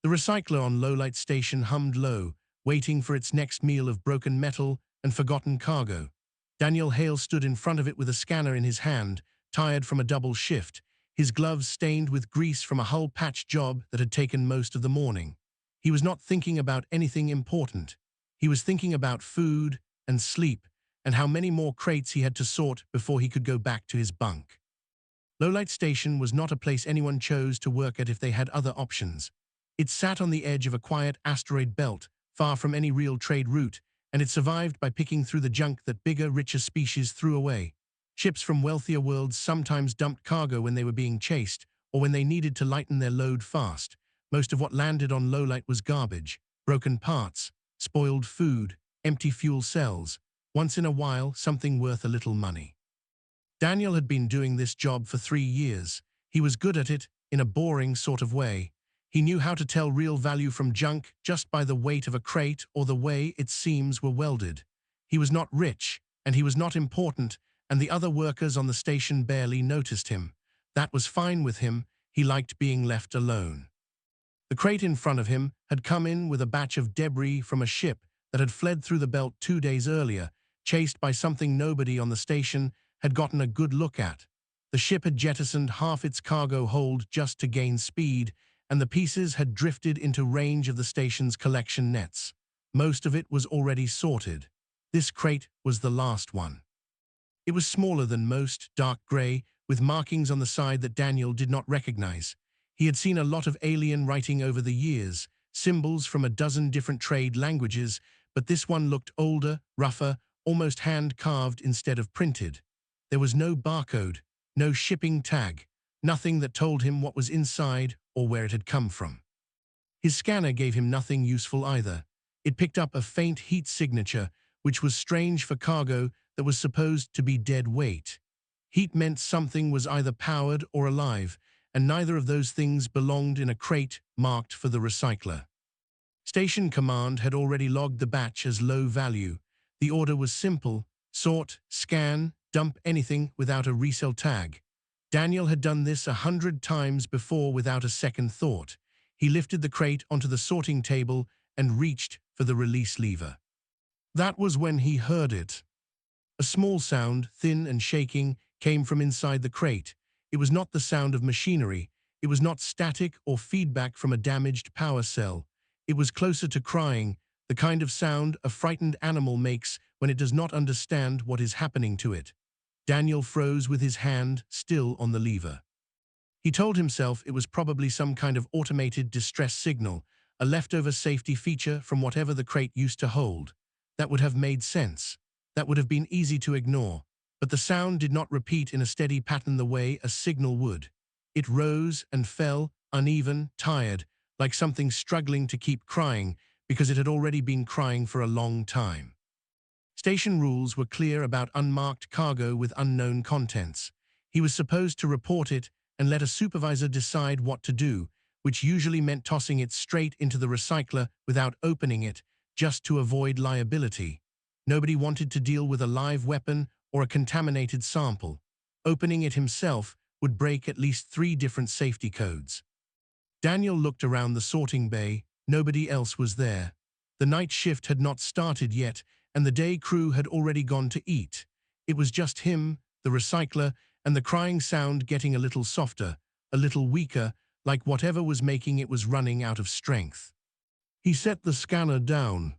The recycler on Lowlight Station hummed low, waiting for its next meal of broken metal and forgotten cargo. Daniel Hale stood in front of it with a scanner in his hand, tired from a double shift, his gloves stained with grease from a hull patch job that had taken most of the morning. He was not thinking about anything important. He was thinking about food and sleep and how many more crates he had to sort before he could go back to his bunk. Lowlight Station was not a place anyone chose to work at if they had other options. It sat on the edge of a quiet asteroid belt, far from any real trade route, and it survived by picking through the junk that bigger, richer species threw away. Ships from wealthier worlds sometimes dumped cargo when they were being chased, or when they needed to lighten their load fast. Most of what landed on Lowlight was garbage, broken parts, spoiled food, empty fuel cells. Once in a while, something worth a little money. Daniel had been doing this job for 3 years. He was good at it, in a boring sort of way. He knew how to tell real value from junk just by the weight of a crate or the way its seams were welded. He was not rich, and he was not important, and the other workers on the station barely noticed him. That was fine with him. He liked being left alone. The crate in front of him had come in with a batch of debris from a ship that had fled through the belt 2 days earlier, chased by something nobody on the station had gotten a good look at. The ship had jettisoned half its cargo hold just to gain speed, and the pieces had drifted into range of the station's collection nets. Most of it was already sorted. This crate was the last one. It was smaller than most, dark gray, with markings on the side that Daniel did not recognize. He had seen a lot of alien writing over the years, symbols from a dozen different trade languages, but this one looked older, rougher, almost hand-carved instead of printed. There was no barcode, no shipping tag, nothing that told him what was inside or where it had come from. His scanner gave him nothing useful either. It picked up a faint heat signature, which was strange for cargo that was supposed to be dead weight. Heat meant something was either powered or alive, and neither of those things belonged in a crate marked for the recycler. Station Command had already logged the batch as low value. The order was simple: sort, scan, dump anything without a resale tag. Daniel had done this 100 times before without a second thought. He lifted the crate onto the sorting table and reached for the release lever. That was when he heard it. A small sound, thin and shaking, came from inside the crate. It was not the sound of machinery. It was not static or feedback from a damaged power cell. It was closer to crying, the kind of sound a frightened animal makes when it does not understand what is happening to it. Daniel froze with his hand still on the lever. He told himself it was probably some kind of automated distress signal, a leftover safety feature from whatever the crate used to hold. That would have made sense. That would have been easy to ignore. But the sound did not repeat in a steady pattern the way a signal would. It rose and fell, uneven, tired, like something struggling to keep crying because it had already been crying for a long time. Station rules were clear about unmarked cargo with unknown contents. He was supposed to report it and let a supervisor decide what to do, which usually meant tossing it straight into the recycler without opening it, just to avoid liability. Nobody wanted to deal with a live weapon or a contaminated sample. Opening it himself would break at least 3 different safety codes. Daniel looked around the sorting bay. Nobody else was there. The night shift had not started yet, and the day crew had already gone to eat. It was just him, the recycler, and the crying sound getting a little softer, a little weaker, like whatever was making it was running out of strength. He set the scanner down.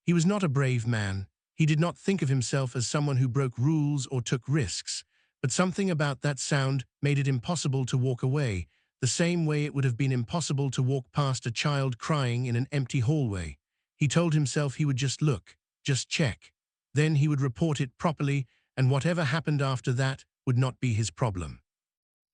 He was not a brave man. He did not think of himself as someone who broke rules or took risks, but something about that sound made it impossible to walk away, the same way it would have been impossible to walk past a child crying in an empty hallway. He told himself he would just look, just check. Then he would report it properly, and whatever happened after that would not be his problem.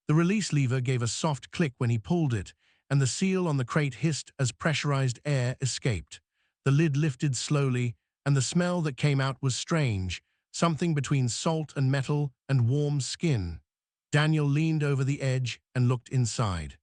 The release lever gave a soft click when he pulled it, and the seal on the crate hissed as pressurized air escaped. The lid lifted slowly, and the smell that came out was strange, something between salt and metal and warm skin. Daniel leaned over the edge and looked inside.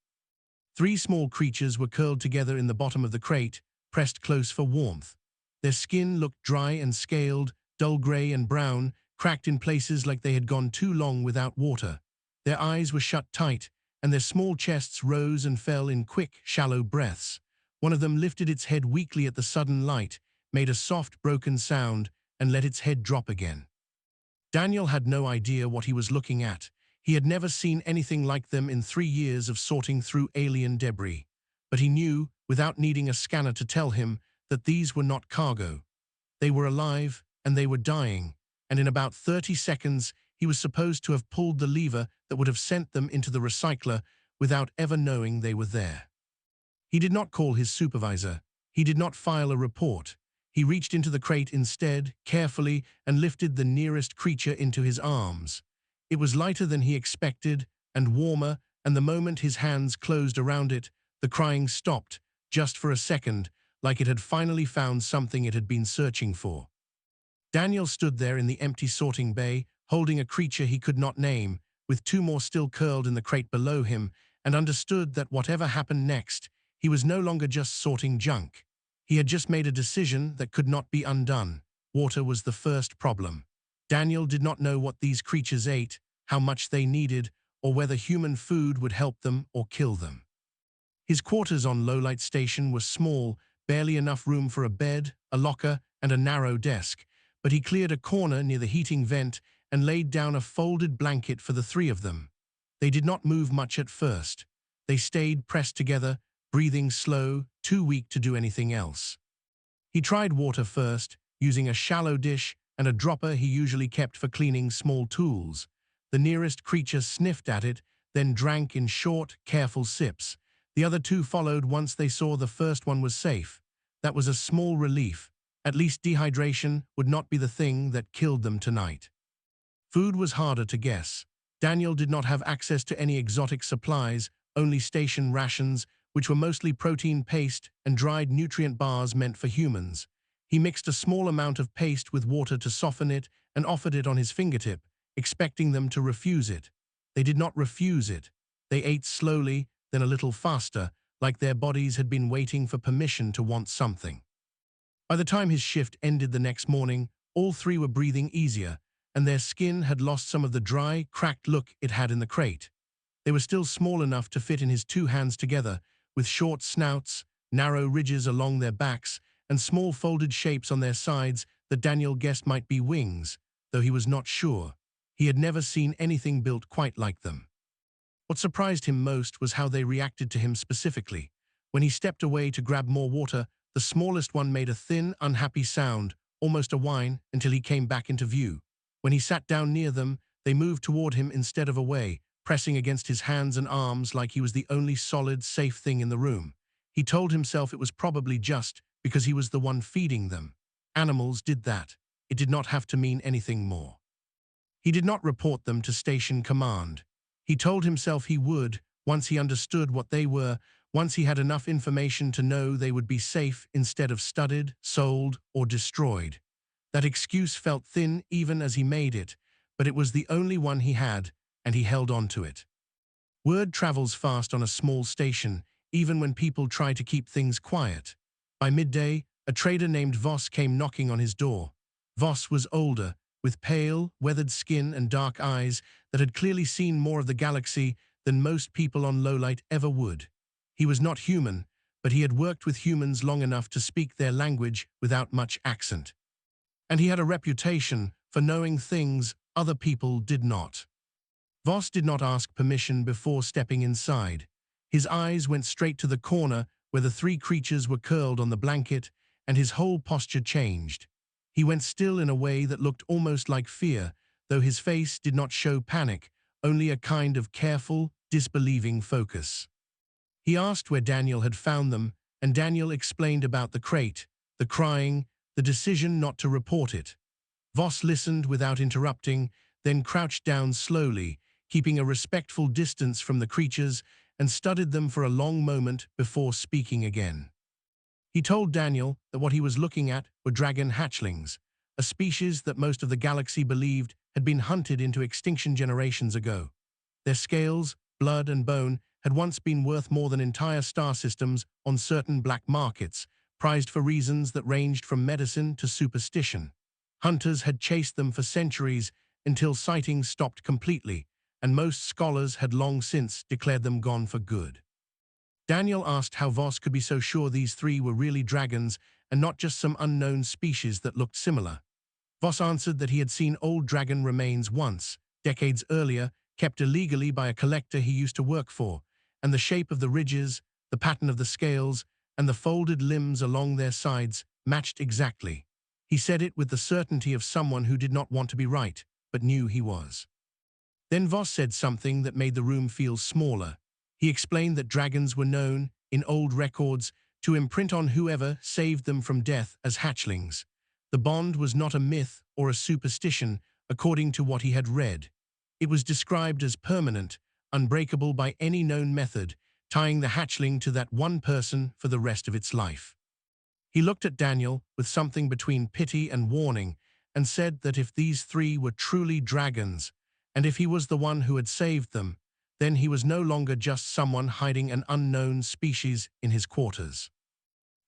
3 small creatures were curled together in the bottom of the crate, pressed close for warmth. Their skin looked dry and scaled, dull gray and brown, cracked in places like they had gone too long without water. Their eyes were shut tight, and their small chests rose and fell in quick, shallow breaths. One of them lifted its head weakly at the sudden light, made a soft, broken sound, and let its head drop again. Daniel had no idea what he was looking at. He had never seen anything like them in 3 years of sorting through alien debris. But he knew, without needing a scanner to tell him, that these were not cargo. They were alive, and they were dying, and in about 30 seconds he was supposed to have pulled the lever that would have sent them into the recycler without ever knowing they were there. He did not call his supervisor. He did not file a report. He reached into the crate instead, carefully, and lifted the nearest creature into his arms. It was lighter than he expected, and warmer, and the moment his hands closed around it, the crying stopped, just for a second, like it had finally found something it had been searching for. Daniel stood there in the empty sorting bay, holding a creature he could not name, with 2 more still curled in the crate below him, and understood that whatever happened next, he was no longer just sorting junk. He had just made a decision that could not be undone. Water was the first problem. Daniel did not know what these creatures ate, how much they needed, or whether human food would help them or kill them. His quarters on Lowlight Station were small, barely enough room for a bed, a locker, and a narrow desk, but he cleared a corner near the heating vent and laid down a folded blanket for the 3 of them. They did not move much at first. They stayed pressed together, breathing slow, too weak to do anything else. He tried water first, using a shallow dish and a dropper he usually kept for cleaning small tools. The nearest creature sniffed at it, then drank in short, careful sips. The other 2 followed once they saw the first one was safe. That was a small relief. At least dehydration would not be the thing that killed them tonight. Food was harder to guess. Daniel did not have access to any exotic supplies, only station rations, which were mostly protein paste and dried nutrient bars meant for humans. He mixed a small amount of paste with water to soften it and offered it on his fingertip, expecting them to refuse it. They did not refuse it. They ate slowly, then a little faster, like their bodies had been waiting for permission to want something. By the time his shift ended the next morning, all 3 were breathing easier, and their skin had lost some of the dry, cracked look it had in the crate. They were still small enough to fit in his 2 hands together, with short snouts, narrow ridges along their backs, and small folded shapes on their sides that Daniel guessed might be wings, though he was not sure. He had never seen anything built quite like them. What surprised him most was how they reacted to him specifically. When he stepped away to grab more water, the smallest one made a thin, unhappy sound, almost a whine, until he came back into view. When he sat down near them, they moved toward him instead of away, pressing against his hands and arms like he was the only solid, safe thing in the room. He told himself it was probably just because he was the one feeding them. Animals did that. It did not have to mean anything more. He did not report them to Station Command. He told himself he would, once he understood what they were, once he had enough information to know they would be safe instead of studied, sold, or destroyed. That excuse felt thin even as he made it, but it was the only one he had, and he held on to it. Word travels fast on a small station, even when people try to keep things quiet. By midday, a trader named Voss came knocking on his door. Voss was older, with pale, weathered skin and dark eyes that had clearly seen more of the galaxy than most people on Lowlight ever would. He was not human, but he had worked with humans long enough to speak their language without much accent. And he had a reputation for knowing things other people did not. Voss did not ask permission before stepping inside. His eyes went straight to the corner where the 3 creatures were curled on the blanket, and his whole posture changed. He went still in a way that looked almost like fear, though his face did not show panic, only a kind of careful, disbelieving focus. He asked where Daniel had found them, and Daniel explained about the crate, the crying, the decision not to report it. Voss listened without interrupting, then crouched down slowly, keeping a respectful distance from the creatures, and studied them for a long moment before speaking again. He told Daniel that what he was looking at were dragon hatchlings, a species that most of the galaxy believed had been hunted into extinction generations ago. Their scales, blood, and bone had once been worth more than entire star systems on certain black markets, prized for reasons that ranged from medicine to superstition. Hunters had chased them for centuries until sightings stopped completely, and most scholars had long since declared them gone for good. Daniel asked how Voss could be so sure these three were really dragons and not just some unknown species that looked similar. Voss answered that he had seen old dragon remains once, decades earlier, kept illegally by a collector he used to work for, and the shape of the ridges, the pattern of the scales, and the folded limbs along their sides matched exactly. He said it with the certainty of someone who did not want to be right, but knew he was. Then Voss said something that made the room feel smaller. He explained that dragons were known, in old records, to imprint on whoever saved them from death as hatchlings. The bond was not a myth or a superstition, according to what he had read. It was described as permanent, unbreakable by any known method, tying the hatchling to that one person for the rest of its life. He looked at Daniel with something between pity and warning, and said that if these three were truly dragons, and if he was the one who had saved them, then he was no longer just someone hiding an unknown species in his quarters.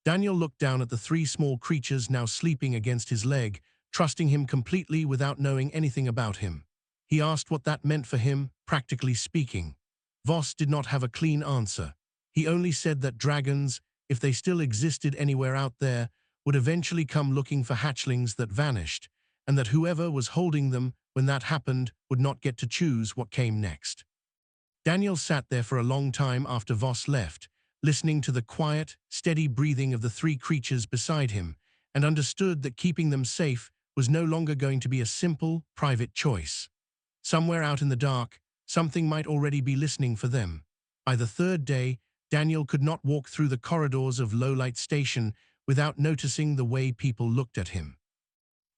Daniel looked down at the three small creatures now sleeping against his leg, trusting him completely without knowing anything about him. He asked what that meant for him, practically speaking. Voss did not have a clean answer. He only said that dragons, if they still existed anywhere out there, would eventually come looking for hatchlings that vanished, and that whoever was holding them when that happened would not get to choose what came next. Daniel sat there for a long time after Voss left, listening to the quiet, steady breathing of the three creatures beside him, and understood that keeping them safe was no longer going to be a simple, private choice. Somewhere out in the dark, something might already be listening for them. By the third day, Daniel could not walk through the corridors of Lowlight Station without noticing the way people looked at him.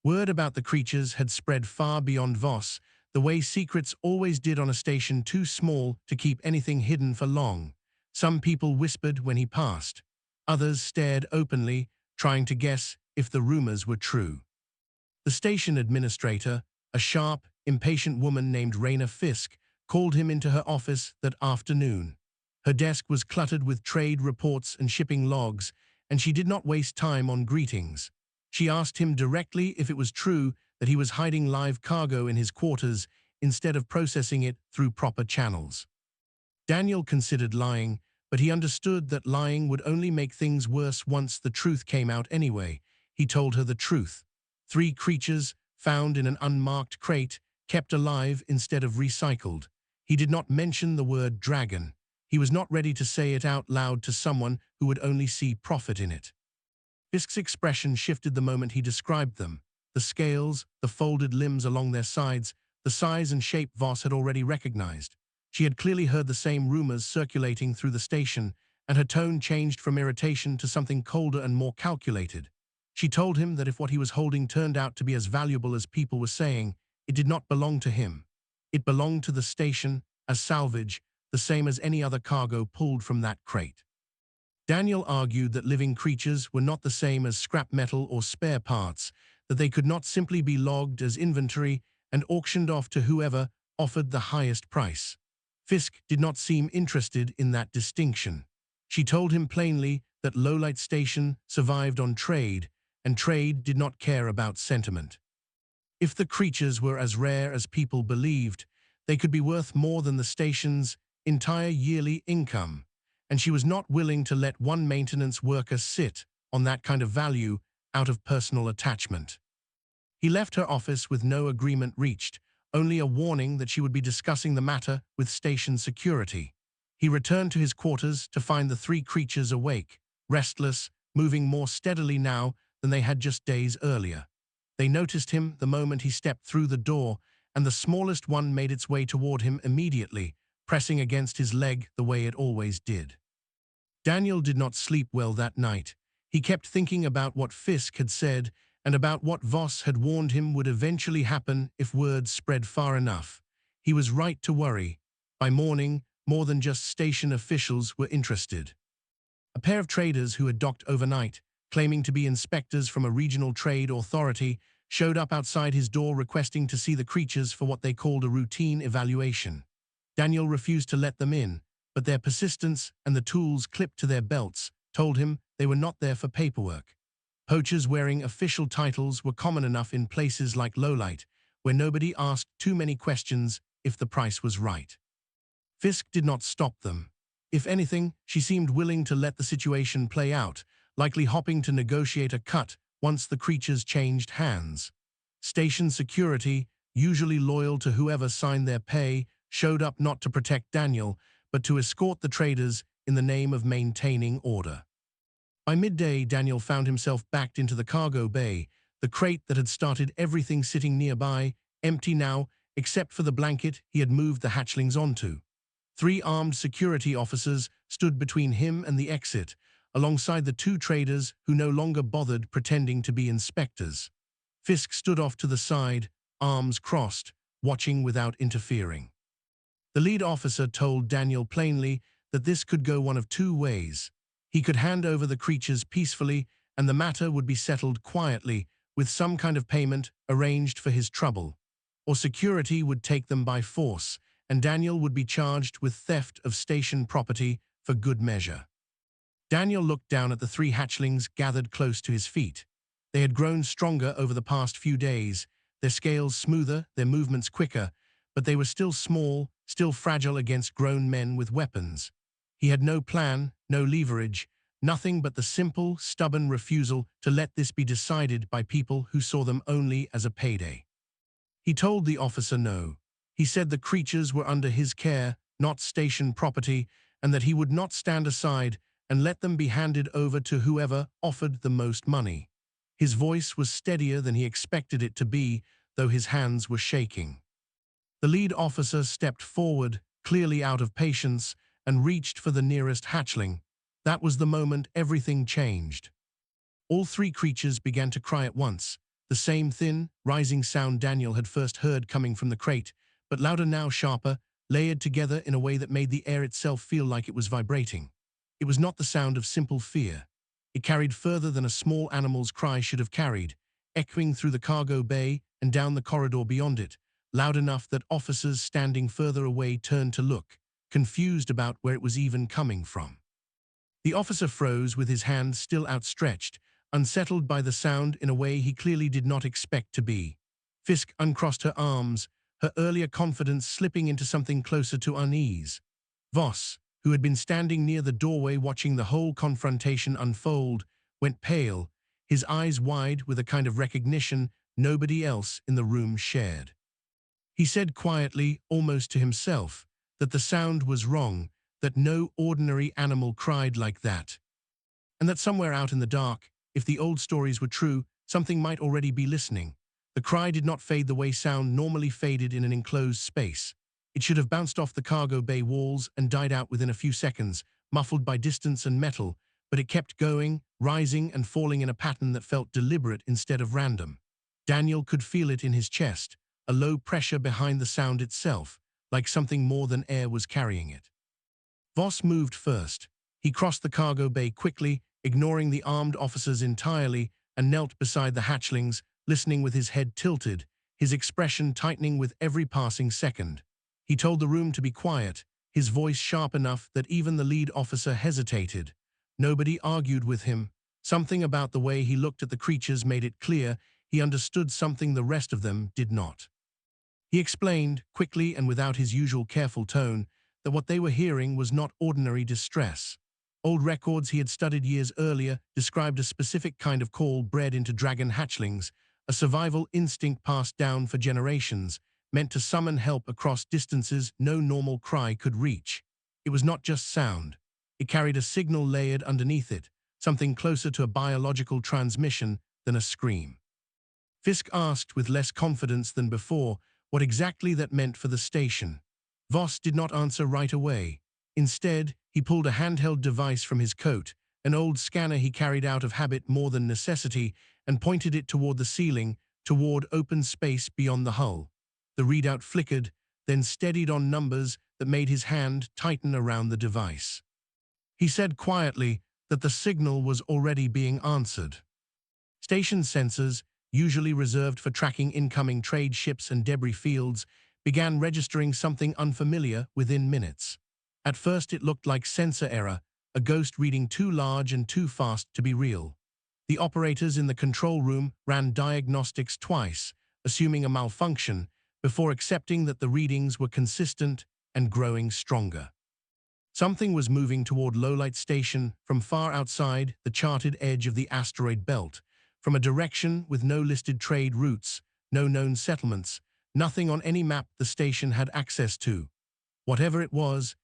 Word about the creatures had spread far beyond Voss, the way secrets always did on a station too small to keep anything hidden for long. Some people whispered when he passed. Others stared openly, trying to guess if the rumors were true. The station administrator, a sharp, impatient woman named Raina Fisk, called him into her office that afternoon. Her desk was cluttered with trade reports and shipping logs, and she did not waste time on greetings. She asked him directly if it was true that he was hiding live cargo in his quarters instead of processing it through proper channels. Daniel considered lying, but he understood that lying would only make things worse once the truth came out anyway. He told her the truth. 3 creatures, found in an unmarked crate, kept alive instead of recycled. He did not mention the word dragon. He was not ready to say it out loud to someone who would only see profit in it. Fisk's expression shifted the moment he described them. The scales, the folded limbs along their sides, the size and shape Voss had already recognized. She had clearly heard the same rumors circulating through the station, and her tone changed from irritation to something colder and more calculated. She told him that if what he was holding turned out to be as valuable as people were saying, it did not belong to him. It belonged to the station, as salvage, the same as any other cargo pulled from that crate. Daniel argued that living creatures were not the same as scrap metal or spare parts, that they could not simply be logged as inventory and auctioned off to whoever offered the highest price. Fisk did not seem interested in that distinction. She told him plainly that Lowlight Station survived on trade, and trade did not care about sentiment. If the creatures were as rare as people believed, they could be worth more than the station's entire yearly income, and she was not willing to let one maintenance worker sit on that kind of value out of personal attachment. He left her office with no agreement reached, only a warning that she would be discussing the matter with station security. He returned to his quarters to find the 3 creatures awake, restless, moving more steadily now than they had just days earlier. They noticed him the moment he stepped through the door, and the smallest one made its way toward him immediately, pressing against his leg the way it always did. Daniel did not sleep well that night. He kept thinking about what Fisk had said and about what Voss had warned him would eventually happen if words spread far enough. He was right to worry. By morning, more than just station officials were interested. A pair of traders who had docked overnight, claiming to be inspectors from a regional trade authority, showed up outside his door requesting to see the creatures for what they called a routine evaluation. Daniel refused to let them in, but their persistence and the tools clipped to their belts told him they were not there for paperwork. Poachers wearing official titles were common enough in places like Lowlight, where nobody asked too many questions if the price was right. Fisk did not stop them. If anything, she seemed willing to let the situation play out, likely hoping to negotiate a cut once the creatures changed hands. Station security, usually loyal to whoever signed their pay, showed up not to protect Daniel, but to escort the traders in the name of maintaining order. By midday, Daniel found himself backed into the cargo bay, the crate that had started everything sitting nearby, empty now, except for the blanket he had moved the hatchlings onto. 3 armed security officers stood between him and the exit, alongside the 2 traders who no longer bothered pretending to be inspectors. Fisk stood off to the side, arms crossed, watching without interfering. The lead officer told Daniel plainly that this could go one of 2 ways. He could hand over the creatures peacefully, and the matter would be settled quietly, with some kind of payment arranged for his trouble. Or security would take them by force, and Daniel would be charged with theft of station property for good measure. Daniel looked down at the 3 hatchlings gathered close to his feet. They had grown stronger over the past few days, their scales smoother, their movements quicker, but they were still small, still fragile against grown men with weapons. He had no plan, no leverage, nothing but the simple, stubborn refusal to let this be decided by people who saw them only as a payday. He told the officer no. He said the creatures were under his care, not station property, and that he would not stand aside and let them be handed over to whoever offered the most money. His voice was steadier than he expected it to be, though his hands were shaking. The lead officer stepped forward, clearly out of patience, and reached for the nearest hatchling. That was the moment everything changed. All 3 creatures began to cry at once, the same thin, rising sound Daniel had first heard coming from the crate, but louder now, sharper, layered together in a way that made the air itself feel like it was vibrating. It was not the sound of simple fear. It carried further than a small animal's cry should have carried, echoing through the cargo bay and down the corridor beyond it, loud enough that officers standing further away turned to look, confused about where it was even coming from. The officer froze with his hand still outstretched, unsettled by the sound in a way he clearly did not expect to be. Fisk uncrossed her arms, her earlier confidence slipping into something closer to unease. Voss, who had been standing near the doorway watching the whole confrontation unfold, went pale, his eyes wide with a kind of recognition nobody else in the room shared. He said quietly, almost to himself, that the sound was wrong, that no ordinary animal cried like that, and that somewhere out in the dark, if the old stories were true, something might already be listening. The cry did not fade the way sound normally faded in an enclosed space. It should have bounced off the cargo bay walls and died out within a few seconds, muffled by distance and metal, but it kept going, rising and falling in a pattern that felt deliberate instead of random. Daniel could feel it in his chest, a low pressure behind the sound itself, like something more than air was carrying it. Voss moved first. He crossed the cargo bay quickly, ignoring the armed officers entirely, and knelt beside the hatchlings, listening with his head tilted, his expression tightening with every passing second. He told the room to be quiet, his voice sharp enough that even the lead officer hesitated. Nobody argued with him. Something about the way he looked at the creatures made it clear he understood something the rest of them did not. He explained, quickly and without his usual careful tone, that what they were hearing was not ordinary distress. Old records he had studied years earlier described a specific kind of call bred into dragon hatchlings, a survival instinct passed down for generations, meant to summon help across distances no normal cry could reach. It was not just sound. It carried a signal layered underneath it, something closer to a biological transmission than a scream. Fisk asked with less confidence than before what exactly that meant for the station. Voss did not answer right away. Instead, he pulled a handheld device from his coat, an old scanner he carried out of habit more than necessity, and pointed it toward the ceiling, toward open space beyond the hull. The readout flickered, then steadied on numbers that made his hand tighten around the device. He said quietly that the signal was already being answered. Station sensors, usually reserved for tracking incoming trade ships and debris fields, began registering something unfamiliar within minutes. At first it looked like sensor error, a ghost reading too large and too fast to be real. The operators in the control room ran diagnostics twice, assuming a malfunction, before accepting that the readings were consistent and growing stronger. Something was moving toward Lowlight Station from far outside the charted edge of the asteroid belt, from a direction with no listed trade routes, no known settlements, nothing on any map the station had access to. Whatever it was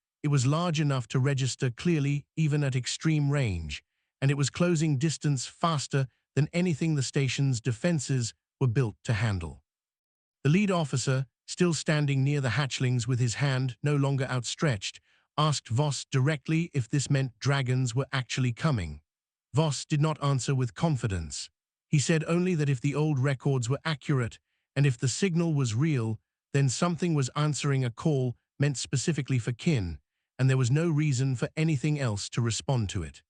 large enough to register clearly even at extreme range, and it was closing distance faster than anything the station's defenses were built to handle. The lead officer, still standing near the hatchlings with his hand no longer outstretched, asked Voss directly if this meant dragons were actually coming. Voss did not answer with confidence. He said only that if the old records were accurate, and if the signal was real, then something was answering a call meant specifically for kin, and there was no reason for anything else to respond to it.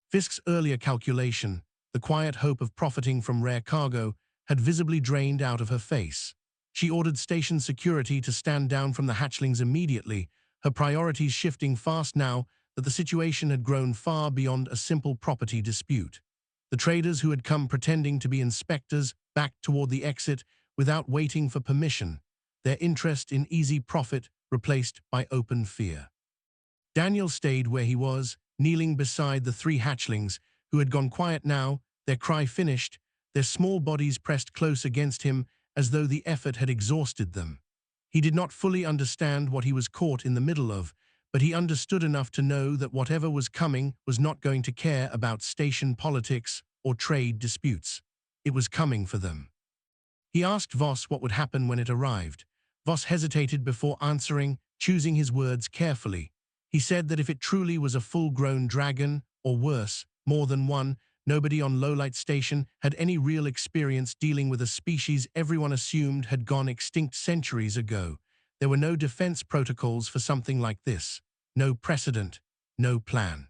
Fisk's earlier calculation, the quiet hope of profiting from rare cargo, had visibly drained out of her face. She ordered station security to stand down from the hatchlings immediately, her priorities shifting fast now that the situation had grown far beyond a simple property dispute. The traders who had come pretending to be inspectors backed toward the exit without waiting for permission, their interest in easy profit replaced by open fear. Daniel stayed where he was, kneeling beside the three hatchlings, who had gone quiet now, their cry finished, their small bodies pressed close against him as though the effort had exhausted them. He did not fully understand what he was caught in the middle of, but he understood enough to know that whatever was coming was not going to care about station politics or trade disputes. It was coming for them. He asked Voss what would happen when it arrived. Voss hesitated before answering, choosing his words carefully. He said that if it truly was a full-grown dragon, or worse, more than one, nobody on Lowlight Station had any real experience dealing with a species everyone assumed had gone extinct centuries ago. There were no defense protocols for something like this, no precedent, no plan.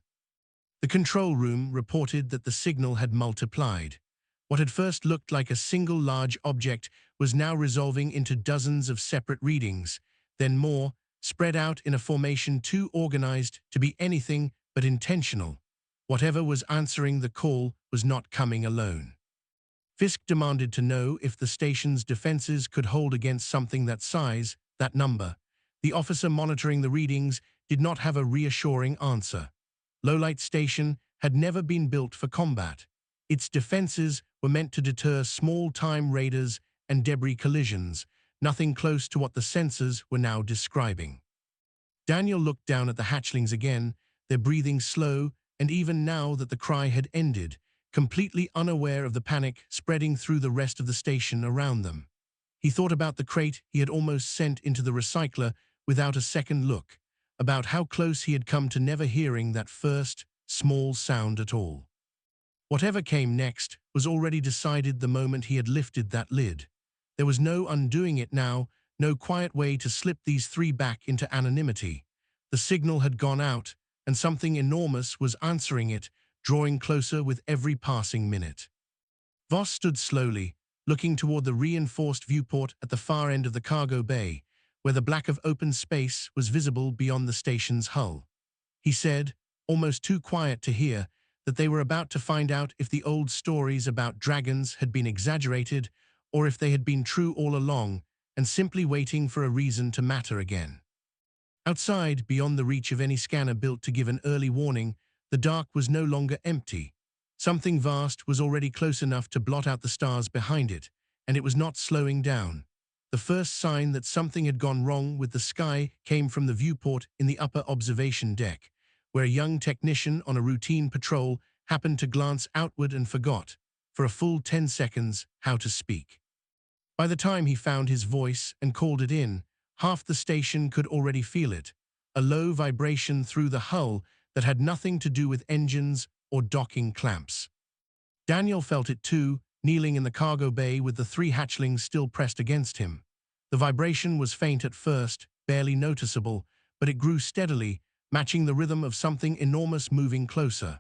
The control room reported that the signal had multiplied. What had first looked like a single large object was now resolving into dozens of separate readings, then more, spread out in a formation too organized to be anything but intentional. Whatever was answering the call was not coming alone. Fisk demanded to know if the station's defenses could hold against something that size, that number. The officer monitoring the readings did not have a reassuring answer. Lowlight Station had never been built for combat. Its defenses were meant to deter small-time raiders and debris collisions, nothing close to what the sensors were now describing. Daniel looked down at the hatchlings again, their breathing slow, and even now that the cry had ended, completely unaware of the panic spreading through the rest of the station around them. He thought about the crate he had almost sent into the recycler without a second look, about how close he had come to never hearing that first, small sound at all. Whatever came next was already decided the moment he had lifted that lid. There was no undoing it now, no quiet way to slip these three back into anonymity. The signal had gone out, and something enormous was answering it, drawing closer with every passing minute. Voss stood slowly, looking toward the reinforced viewport at the far end of the cargo bay, where the black of open space was visible beyond the station's hull. He said, almost too quiet to hear, that they were about to find out if the old stories about dragons had been exaggerated or if they had been true all along and simply waiting for a reason to matter again. Outside, beyond the reach of any scanner built to give an early warning, the dark was no longer empty. Something vast was already close enough to blot out the stars behind it, and it was not slowing down. The first sign that something had gone wrong with the sky came from the viewport in the upper observation deck, where a young technician on a routine patrol happened to glance outward and forgot, for a full 10 seconds, how to speak. By the time he found his voice and called it in, half the station could already feel it, a low vibration through the hull that had nothing to do with engines or docking clamps. Daniel felt it too, kneeling in the cargo bay with the three hatchlings still pressed against him. The vibration was faint at first, barely noticeable, but it grew steadily, matching the rhythm of something enormous moving closer.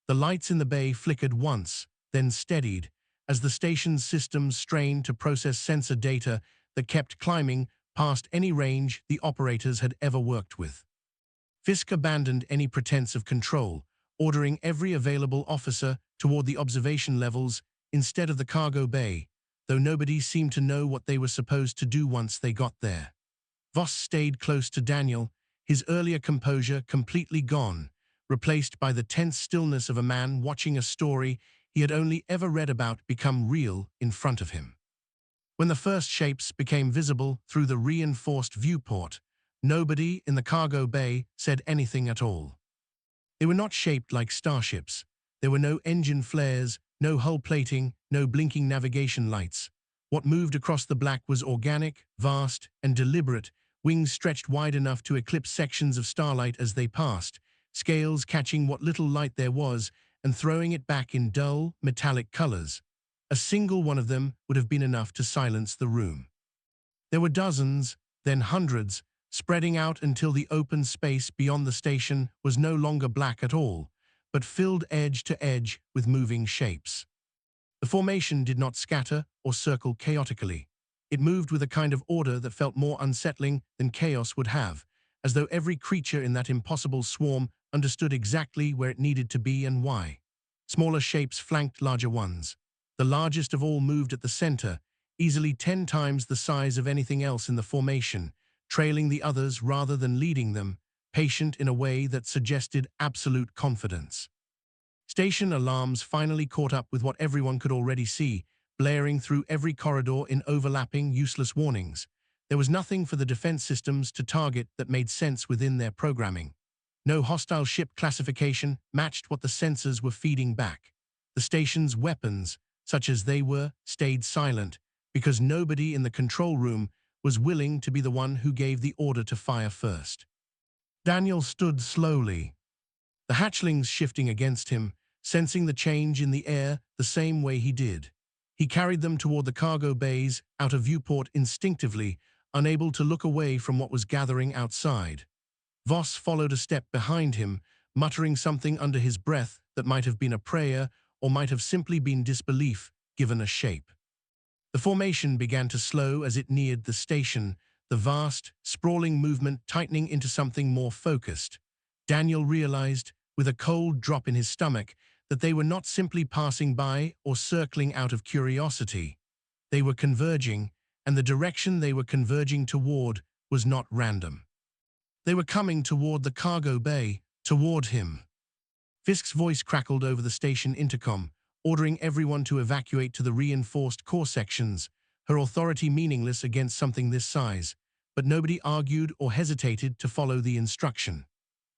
The lights in the bay flickered once, then steadied, as the station's systems strained to process sensor data that kept climbing past any range the operators had ever worked with. Fisk abandoned any pretense of control, ordering every available officer toward the observation levels instead of the cargo bay, though nobody seemed to know what they were supposed to do once they got there. Voss stayed close to Daniel, his earlier composure completely gone, replaced by the tense stillness of a man watching a story he had only ever read about become real in front of him. When the first shapes became visible through the reinforced viewport, nobody in the cargo bay said anything at all. They were not shaped like starships. There were no engine flares, no hull plating, no blinking navigation lights. What moved across the black was organic, vast, and deliberate, wings stretched wide enough to eclipse sections of starlight as they passed, scales catching what little light there was and throwing it back in dull, metallic colors. A single one of them would have been enough to silence the room. There were dozens, then hundreds, spreading out until the open space beyond the station was no longer black at all, but filled edge to edge with moving shapes. The formation did not scatter or circle chaotically. It moved with a kind of order that felt more unsettling than chaos would have, as though every creature in that impossible swarm understood exactly where it needed to be and why. Smaller shapes flanked larger ones. The largest of all moved at the center, easily 10 times the size of anything else in the formation, trailing the others rather than leading them, patient in a way that suggested absolute confidence. Station alarms finally caught up with what everyone could already see, blaring through every corridor in overlapping, useless warnings. There was nothing for the defense systems to target that made sense within their programming. No hostile ship classification matched what the sensors were feeding back. The station's weapons, such as they were, stayed silent, because nobody in the control room was willing to be the one who gave the order to fire first. Daniel stood slowly, the hatchlings shifting against him, sensing the change in the air the same way he did. He carried them toward the cargo bays, out of viewport instinctively, unable to look away from what was gathering outside. Voss followed a step behind him, muttering something under his breath that might have been a prayer or might have simply been disbelief given a shape. The formation began to slow as it neared the station, the vast, sprawling movement tightening into something more focused. Daniel realized, with a cold drop in his stomach, that they were not simply passing by or circling out of curiosity. They were converging, and the direction they were converging toward was not random. They were coming toward the cargo bay, toward him. Fisk's voice crackled over the station intercom, ordering everyone to evacuate to the reinforced core sections, her authority meaningless against something this size, but nobody argued or hesitated to follow the instruction.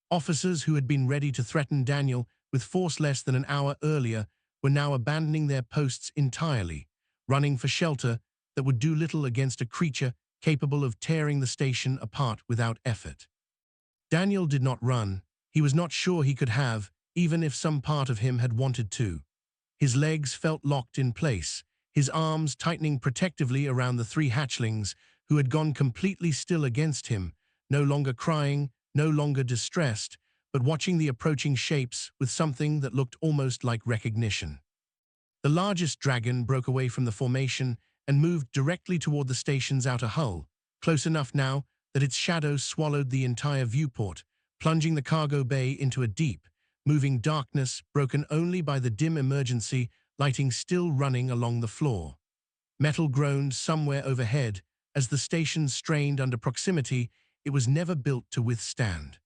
Officers who had been ready to threaten Daniel with force less than an hour earlier were now abandoning their posts entirely, running for shelter that would do little against a creature capable of tearing the station apart without effort. Daniel did not run. He was not sure he could have, even if some part of him had wanted to. His legs felt locked in place, his arms tightening protectively around the 3 hatchlings who had gone completely still against him, no longer crying, no longer distressed, but watching the approaching shapes with something that looked almost like recognition. The largest dragon broke away from the formation and moved directly toward the station's outer hull, close enough now that its shadow swallowed the entire viewport, plunging the cargo bay into a deep, moving darkness broken only by the dim emergency lighting still running along the floor. Metal groaned somewhere overhead as the station strained under proximity it was never built to withstand.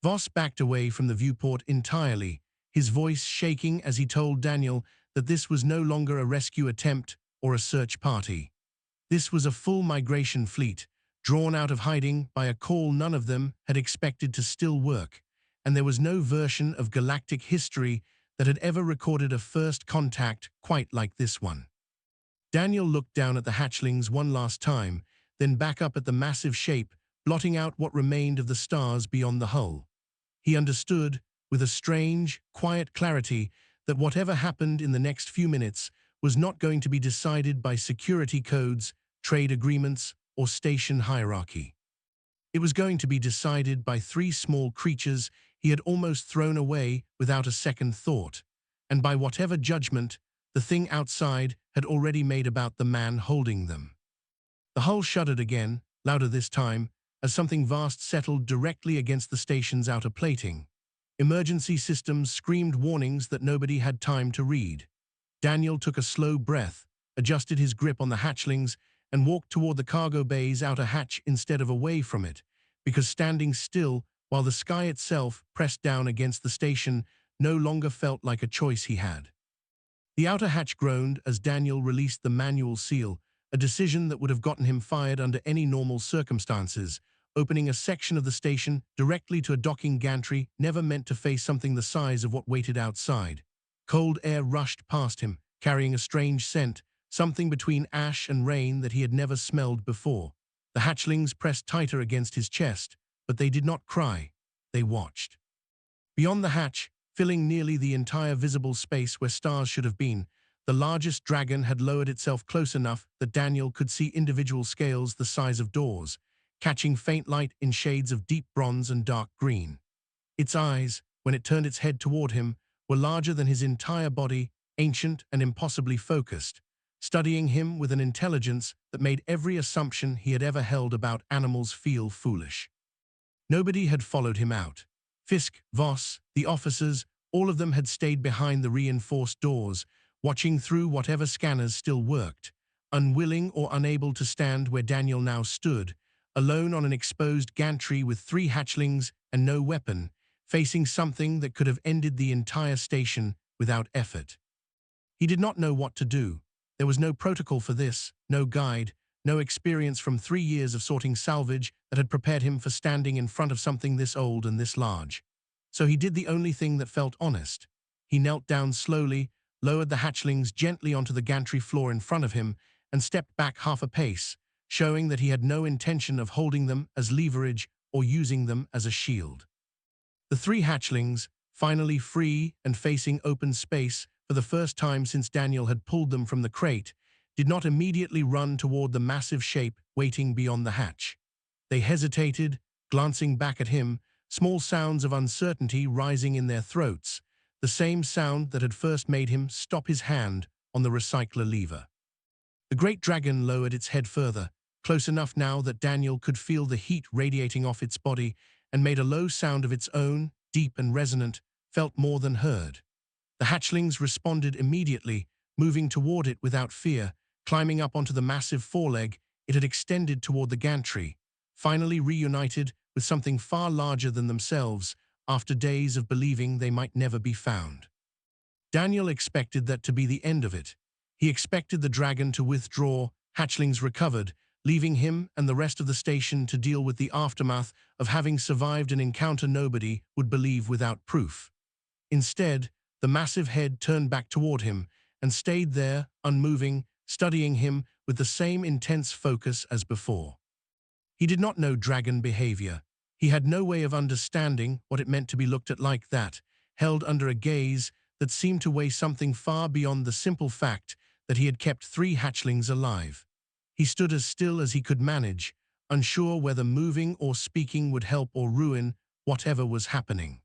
Voss backed away from the viewport entirely, his voice shaking as he told Daniel that this was no longer a rescue attempt or a search party. This was a full migration fleet, drawn out of hiding by a call none of them had expected to still work, and there was no version of galactic history that had ever recorded a first contact quite like this one. Daniel looked down at the hatchlings one last time, then back up at the massive shape, blotting out what remained of the stars beyond the hull. He understood, with a strange, quiet clarity, that whatever happened in the next few minutes was not going to be decided by security codes, trade agreements, or station hierarchy. It was going to be decided by 3 small creatures he had almost thrown away without a second thought, and by whatever judgment the thing outside had already made about the man holding them. The hull shuddered again, louder this time, as something vast settled directly against the station's outer plating. Emergency systems screamed warnings that nobody had time to read. Daniel took a slow breath, adjusted his grip on the hatchlings, and walked toward the cargo bay's outer hatch instead of away from it, because standing still while the sky itself pressed down against the station no longer felt like a choice he had. The outer hatch groaned as Daniel released the manual seal, a decision that would have gotten him fired under any normal circumstances, opening a section of the station directly to a docking gantry never meant to face something the size of what waited outside. Cold air rushed past him, carrying a strange scent, something between ash and rain that he had never smelled before. The hatchlings pressed tighter against his chest, but they did not cry. They watched. Beyond the hatch, filling nearly the entire visible space where stars should have been, the largest dragon had lowered itself close enough that Daniel could see individual scales the size of doors, catching faint light in shades of deep bronze and dark green. Its eyes, when it turned its head toward him, were larger than his entire body, ancient and impossibly focused, studying him with an intelligence that made every assumption he had ever held about animals feel foolish. Nobody had followed him out. Fisk, Voss, the officers, all of them had stayed behind the reinforced doors, watching through whatever scanners still worked, unwilling or unable to stand where Daniel now stood, alone on an exposed gantry with 3 hatchlings and no weapon, facing something that could have ended the entire station without effort. He did not know what to do. There was no protocol for this, no guide, no experience from 3 years of sorting salvage that had prepared him for standing in front of something this old and this large. So he did the only thing that felt honest. He knelt down slowly, lowered the hatchlings gently onto the gantry floor in front of him, and stepped back half a pace, showing that he had no intention of holding them as leverage or using them as a shield. The 3 hatchlings, finally free and facing open space for the first time since Daniel had pulled them from the crate, did not immediately run toward the massive shape waiting beyond the hatch. They hesitated, glancing back at him, small sounds of uncertainty rising in their throats, the same sound that had first made him stop his hand on the recycler lever. The great dragon lowered its head further, close enough now that Daniel could feel the heat radiating off its body, and made a low sound of its own, deep and resonant, felt more than heard. The hatchlings responded immediately, moving toward it without fear, climbing up onto the massive foreleg it had extended toward the gantry, finally reunited with something far larger than themselves after days of believing they might never be found. Daniel expected that to be the end of it. He expected the dragon to withdraw, hatchlings recovered, leaving him and the rest of the station to deal with the aftermath of having survived an encounter nobody would believe without proof. Instead, the massive head turned back toward him and stayed there, unmoving, studying him with the same intense focus as before. He did not know dragon behavior. He had no way of understanding what it meant to be looked at like that, held under a gaze that seemed to weigh something far beyond the simple fact that he had kept 3 hatchlings alive. He stood as still as he could manage, unsure whether moving or speaking would help or ruin whatever was happening.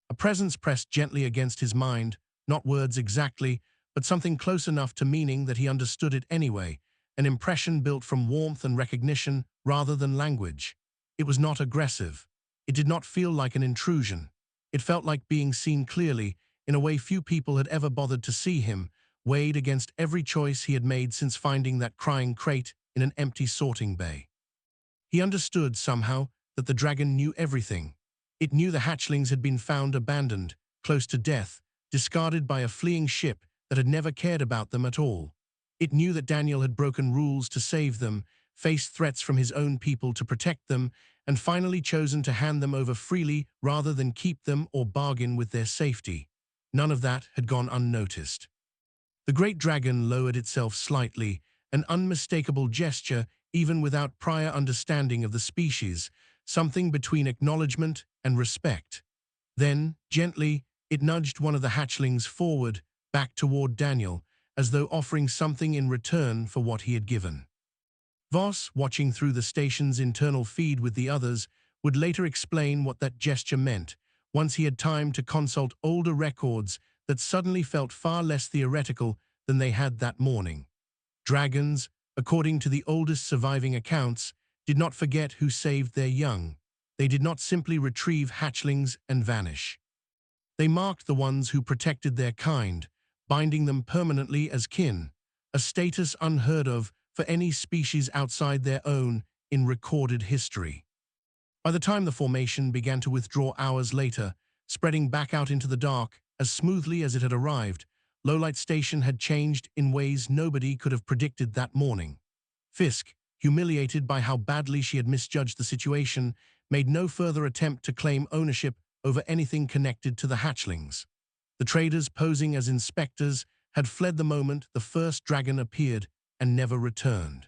A presence pressed gently against his mind, not words exactly, but something close enough to meaning that he understood it anyway, an impression built from warmth and recognition rather than language. It was not aggressive. It did not feel like an intrusion. It felt like being seen clearly, in a way few people had ever bothered to see him, weighed against every choice he had made since finding that crying crate in an empty sorting bay. He understood, somehow, that the dragon knew everything. It knew the hatchlings had been found abandoned, close to death, discarded by a fleeing ship that had never cared about them at all. It knew that Daniel had broken rules to save them, faced threats from his own people to protect them, and finally chosen to hand them over freely rather than keep them or bargain with their safety. None of that had gone unnoticed. The great dragon lowered itself slightly, an unmistakable gesture even without prior understanding of the species, something between acknowledgement and respect. Then, gently, it nudged one of the hatchlings forward, back toward Daniel, as though offering something in return for what he had given. Voss, watching through the station's internal feed with the others, would later explain what that gesture meant, once he had time to consult older records that suddenly felt far less theoretical than they had that morning. Dragons, according to the oldest surviving accounts, did not forget who saved their young. They did not simply retrieve hatchlings and vanish. They marked the ones who protected their kind, binding them permanently as kin, a status unheard of for any species outside their own in recorded history. By the time the formation began to withdraw hours later, spreading back out into the dark as smoothly as it had arrived, Lowlight Station had changed in ways nobody could have predicted that morning. Fisk, humiliated by how badly she had misjudged the situation, made no further attempt to claim ownership over anything connected to the hatchlings. The traders posing as inspectors had fled the moment the first dragon appeared and never returned.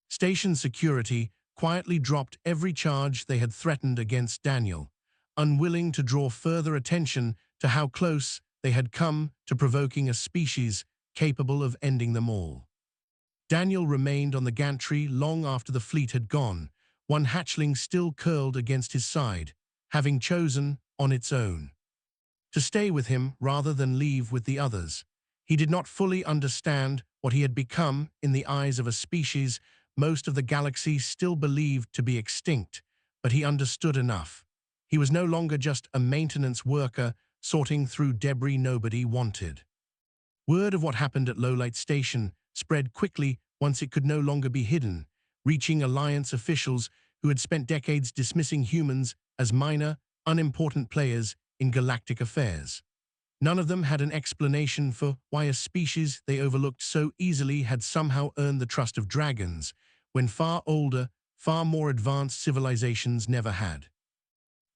Station security quietly dropped every charge they had threatened against Daniel, unwilling to draw further attention to how close they had come to provoking a species capable of ending them all. Daniel remained on the gantry long after the fleet had gone, one hatchling still curled against his side, having chosen, on its own, to stay with him rather than leave with the others. He did not fully understand what he had become in the eyes of a species most of the galaxy still believed to be extinct, but he understood enough. He was no longer just a maintenance worker sorting through debris nobody wanted. Word of what happened at Lowlight Station spread quickly once it could no longer be hidden, reaching Alliance officials who had spent decades dismissing humans as minor, unimportant players in galactic affairs. None of them had an explanation for why a species they overlooked so easily had somehow earned the trust of dragons, when far older, far more advanced civilizations never had.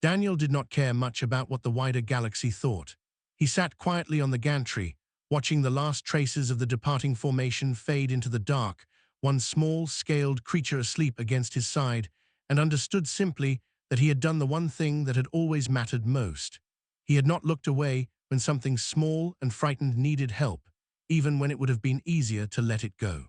Daniel did not care much about what the wider galaxy thought. He sat quietly on the gantry, watching the last traces of the departing formation fade into the dark, one small, scaled creature asleep against his side, and understood simply that he had done the one thing that had always mattered most. He had not looked away when something small and frightened needed help, even when it would have been easier to let it go.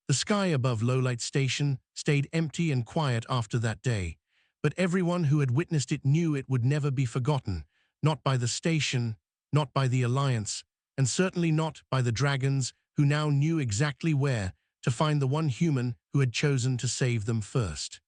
The sky above Lowlight Station stayed empty and quiet after that day, but everyone who had witnessed it knew it would never be forgotten, not by the station, not by the Alliance, and certainly not by the dragons who now knew exactly where to find the one human who had chosen to save them first.